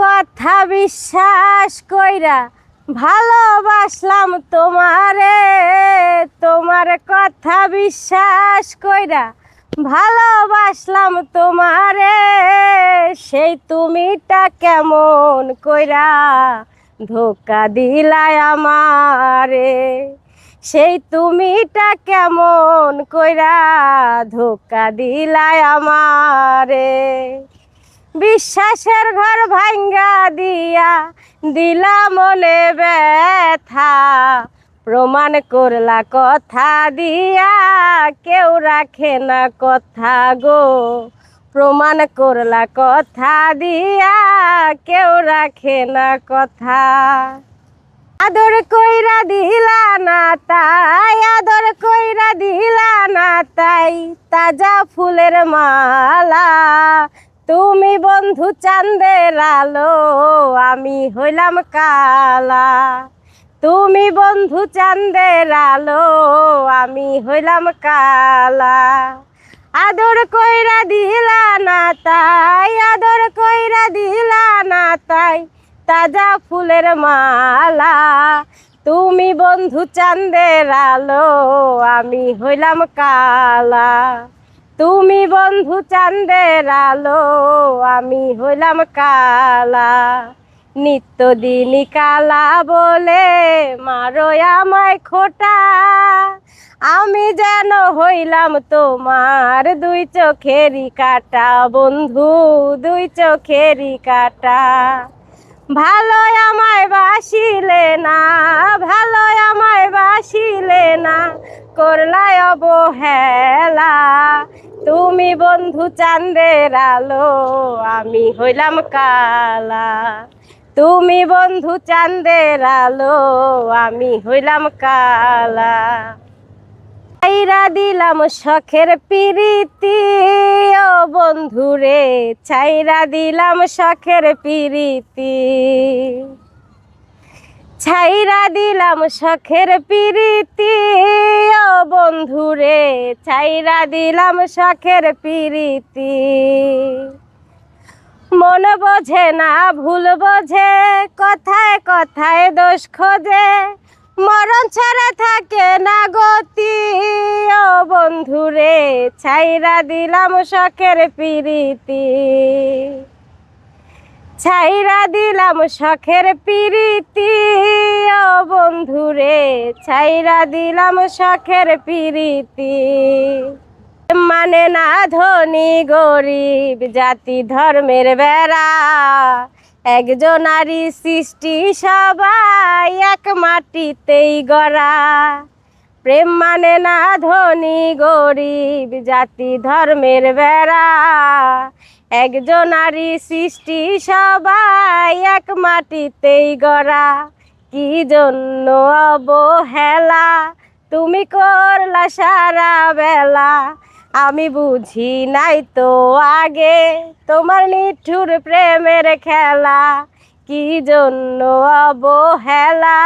কথা বিশ্বাস কইরা ভালোবাসলাম তোমারে, তোমার কথা বিশ্বাস কইরা ভালোবাসলাম তোমারে। সেই তুমিটা কেমন কইরা ধোকা দিলাই আমারে, সেই তুমিটা কেমন কইরা ধোকা দিলাই আমারে। বিশ্বাসের ঘর ভাঙ্গা দিয়া দিলা মনে ব্যথা, প্রমাণ করলা কথা দিয়া কেউ রাখে না কথা গো, প্রমাণ করলা কথা দিয়া কেউ রাখে না কথা। আদর কইরা দিলা না তাই, আদর কইরা দিলা না তাই তাজা ফুলের মালা। তুমি বন্ধু চাঁদের আলো, আমি হইলাম কালা। তুমি বন্ধু চাঁদের আলো, আমি হইলাম কালা। আদর কইরা দিলা না তাই, আদর কইরা দিলা না তাই তাজা ফুলের মালা। তুমি বন্ধু চাঁদের আলো, আমি হইলাম কালা। তুমি বন্ধু চাঁদের আলো, আমি হইলাম কালা। নিত্যদিনই কালা বলে মারো আমায় খোটা, আমি যেন হইলাম তোমার দুই চোখেরই কাটা বন্ধু, দুই চোখেরই কাটা। ভালো আমায় বাসিলে না, ভালো আমায় বাসিলে না, করলাই অবহেলা। তুমি বন্ধু চাঁদের আলো, আমি হইলাম কালা। তুমি বন্ধু চাঁদের আলো, আমি হইলাম কালা। ছাইরা দিলাম শখের পিরিতি ও বন্ধুরে, ছাইরা দিলাম শখের পিরিতি, ছাইরা দিলাম শখের পিরিতি ও বন্ধুরে, ছাইরা দিলাম শখের পিরিতি। মন বোঝে না ভুল বোঝে, কথায় কথায় দোষ খোঁজে, মরণ ছাড়া থাকে না গতি ও বন্ধুরে, ছাইরা দিলাম শখের পিরিতি, ছাইরা দিলাম শখের পিরিতি ও বন্ধুরে, ছাইরা দিলাম শখের পিরিতি। মানে না ধনী গরিব জাতি ধর্মের বেড়া, একজনারই সৃষ্টি সবাই এক মাটিতেই গড়া। প্রেম মানে না ধনী গরিব জাতি ধর্মের বেড়া, একজনারই সৃষ্টি সবাই এক মাটিতেই গড়া। কি জন্য অবহেলা তুমি করলা সারা বেলা, আমি বুঝি নাই তো আগে তোমার নিঠুর প্রেমের খেলা। কি জন্য অবহেলা